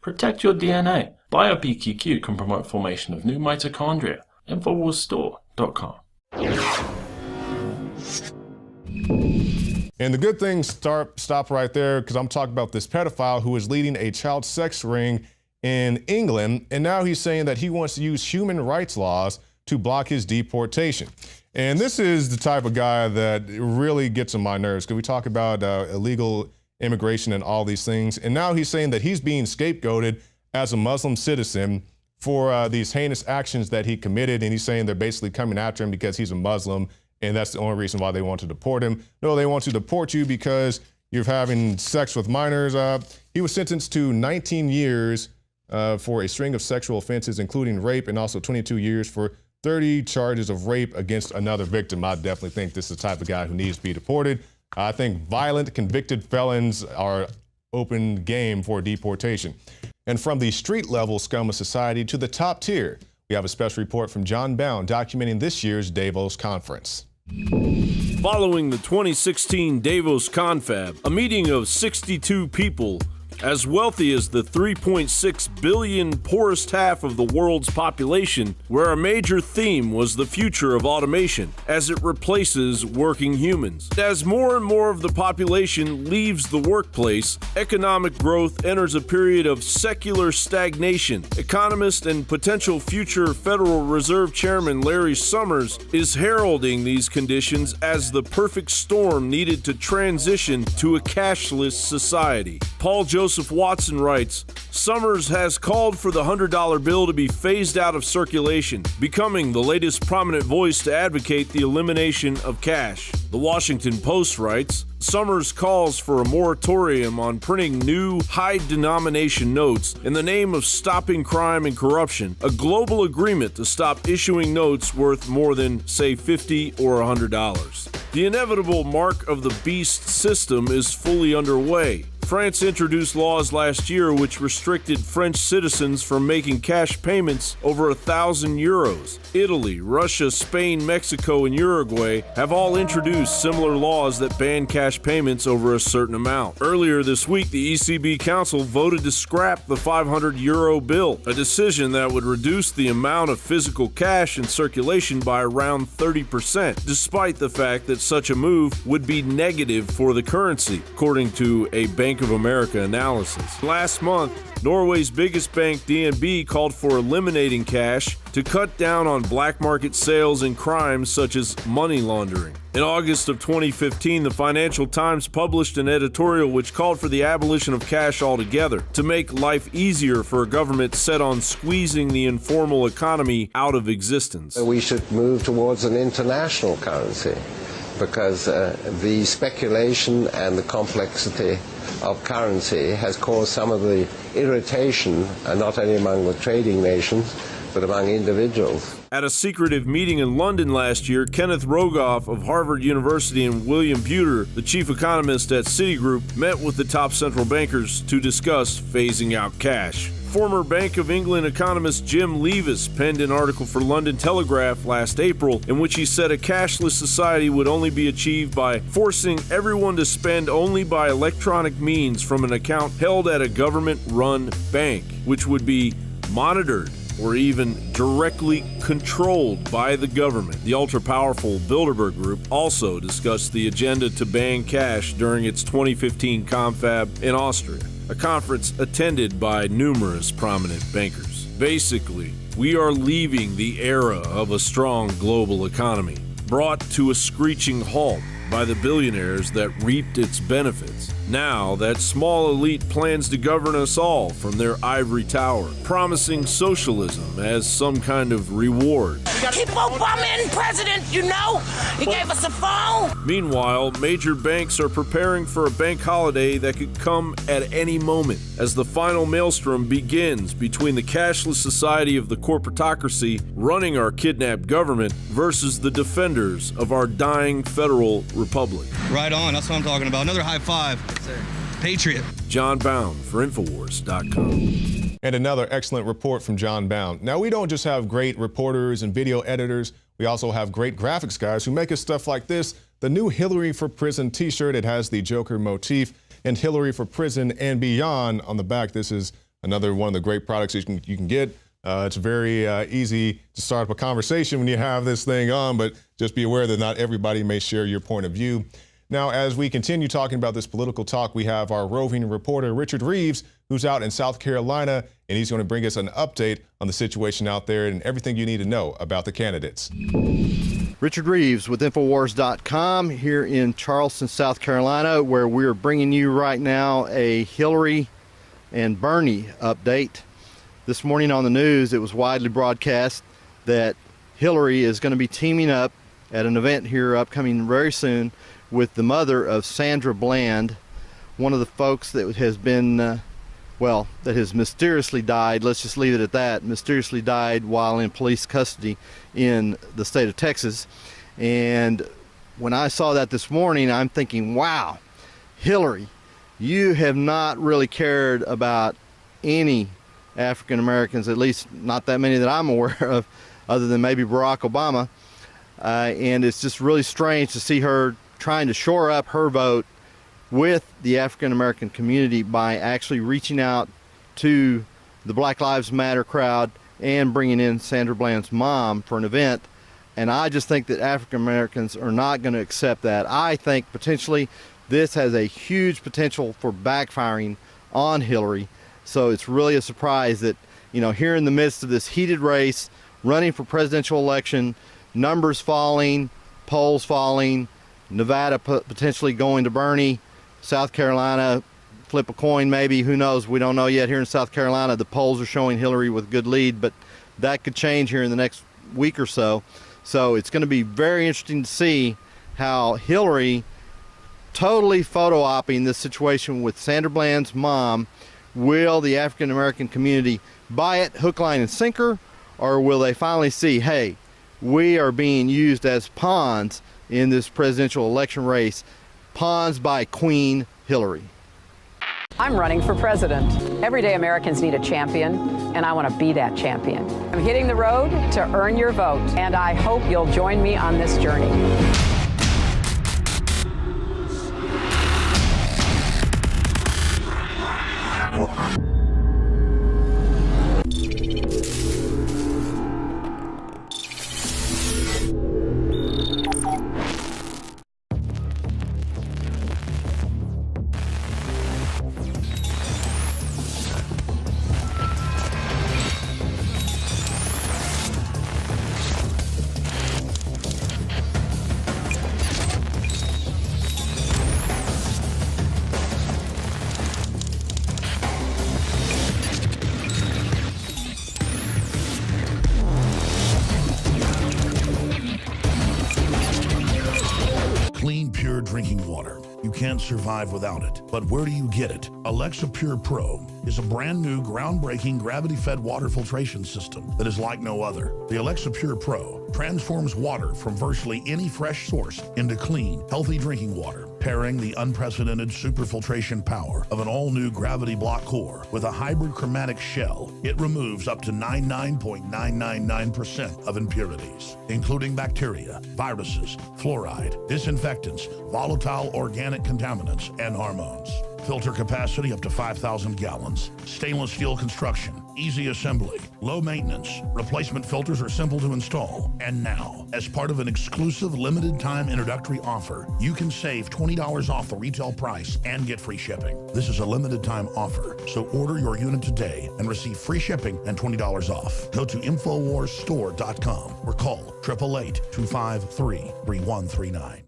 Protect your DNA. BioPQQ can promote formation of new mitochondria. Infowarsstore.com. And the good things stop right there, because I'm talking about this pedophile who is leading a child sex ring in England, and now he's saying that he wants to use human rights laws to block his deportation. And this is the type of guy that really gets on my nerves, because we talk about illegal immigration and all these things, and now he's saying that he's being scapegoated as a Muslim citizen for these heinous actions that he committed, and he's saying they're basically coming after him because he's a Muslim, and that's the only reason why they want to deport him. No, they want to deport you because you're having sex with minors. He was sentenced to 19 years for a string of sexual offenses, including rape, and also 22 years for 30 charges of rape against another victim. I definitely think this is the type of guy who needs to be deported. I think violent convicted felons are open game for deportation. And from the street level scum of society to the top tier, we have a special report from John Bound documenting this year's Davos conference. Following the 2016 Davos Confab, a meeting of 62 people as wealthy as the 3.6 billion poorest half of the world's population, where a major theme was the future of automation as it replaces working humans. As more and more of the population leaves the workplace, economic growth enters a period of secular stagnation. Economist and potential future Federal Reserve Chairman Larry Summers is heralding these conditions as the perfect storm needed to transition to a cashless society. Paul Joseph Watson writes, Summers has called for the $100 bill to be phased out of circulation, becoming the latest prominent voice to advocate the elimination of cash. The Washington Post writes, Summers calls for a moratorium on printing new high-denomination notes in the name of stopping crime and corruption, a global agreement to stop issuing notes worth more than, say, $50 or $100. The inevitable mark of the beast system is fully underway. France introduced laws last year which restricted French citizens from making cash payments over 1,000 euros. Italy, Russia, Spain, Mexico, and Uruguay have all introduced similar laws that ban cash payments over a certain amount. Earlier this week, the ECB Council voted to scrap the 500 euro bill, a decision that would reduce the amount of physical cash in circulation by around 30%, despite the fact that such a move would be negative for the currency, according to a Bank of America analysis. Last month, Norway's biggest bank, DNB, called for eliminating cash to cut down on black market sales and crimes such as money laundering. In August of 2015, the Financial Times published an editorial which called for the abolition of cash altogether to make life easier for a government set on squeezing the informal economy out of existence. We should move towards an international currency, because the speculation and the complexity of currency has caused some of the irritation, not only among the trading nations, but among individuals. At a secretive meeting in London last year, Kenneth Rogoff of Harvard University and William Buter, the chief economist at Citigroup, met with the top central bankers to discuss phasing out cash. Former Bank of England economist Jim Leavis penned an article for London Telegraph last April in which he said a cashless society would only be achieved by forcing everyone to spend only by electronic means from an account held at a government-run bank, which would be monitored or even directly controlled by the government. The ultra-powerful Bilderberg Group also discussed the agenda to ban cash during its 2015 confab in Austria, a conference attended by numerous prominent bankers. Basically, we are leaving the era of a strong global economy, brought to a screeching halt by the billionaires that reaped its benefits. Now that small elite plans to govern us all from their ivory tower, promising socialism as some kind of reward. Keep Obama in president, you know? He gave us a phone. Meanwhile, major banks are preparing for a bank holiday that could come at any moment as the final maelstrom begins between the cashless society of the corporatocracy running our kidnapped government versus the defenders of our dying federal republic. Right on, that's what I'm talking about. Another high five. Patriot. John Bound for Infowars.com. And another excellent report from John Bound. Now, we don't just have great reporters and video editors. We also have great graphics guys who make us stuff like this. The new Hillary for Prison t-shirt. It has the Joker motif and Hillary for Prison and Beyond on the back. This is another one of the great products you can get. It's very easy to start up a conversation when you have this thing on, but just be aware that not everybody may share your point of view. Now, as we continue talking about this political talk, we have our roving reporter, Richard Reeves, who's out in South Carolina, and he's going to bring us an update on the situation out there and everything you need to know about the candidates. Richard Reeves with Infowars.com here in Charleston, South Carolina, where we're bringing you right now a Hillary and Bernie update. This morning on the news, it was widely broadcast that Hillary is going to be teaming up at an event here upcoming very soon with the mother of Sandra Bland, one of the folks that has been, that has mysteriously died, let's just leave it at that, mysteriously died while in police custody in the state of Texas. And when I saw that this morning, I'm thinking, wow, Hillary, you have not really cared about any African Americans, at least not that many that I'm aware of, other than maybe Barack Obama. And it's just really strange to see her trying to shore up her vote with the African American community by actually reaching out to the Black Lives Matter crowd and bringing in Sandra Bland's mom for an event. And I just think that African Americans are not going to accept that. I think potentially this has a huge potential for backfiring on Hillary. So it's really a surprise that, here in the midst of this heated race, running for presidential election, numbers falling, polls falling, Nevada potentially going to Bernie, South Carolina, flip a coin maybe, who knows, we don't know yet. Here in South Carolina, the polls are showing Hillary with good lead, but that could change here in the next week or so. So it's going to be very interesting to see how Hillary, totally photo-opping this situation with Sandra Bland's mom, will the African American community buy it hook, line, and sinker, or will they finally see, hey, we are being used as pawns in this presidential election race, pawns by Queen Hillary? I'm running for president. Everyday Americans need a champion, and I want to be that champion. I'm hitting the road to earn your vote, and I hope you'll join me on this journey. Clean, pure drinking water. You can't survive without it. But where do you get it? Alexa Pure Pro is a brand new, groundbreaking, gravity-fed water filtration system that is like no other. The Alexa Pure Pro transforms water from virtually any fresh source into clean, healthy drinking water, pairing the unprecedented superfiltration power of an all-new gravity block core with a hybrid chromatic shell. It removes up to 99.999% of impurities, including bacteria, viruses, fluoride, disinfectants, volatile organic contaminants, and hormones. Filter capacity up to 5,000 gallons. Stainless steel construction, easy assembly, low maintenance. Replacement filters are simple to install. And now, as part of an exclusive limited time introductory offer, you can save $20 off the retail price and get free shipping. This is a limited time offer, so order your unit today and receive free shipping and $20 off. Go to InfoWarsStore.com or call 888-253-3139.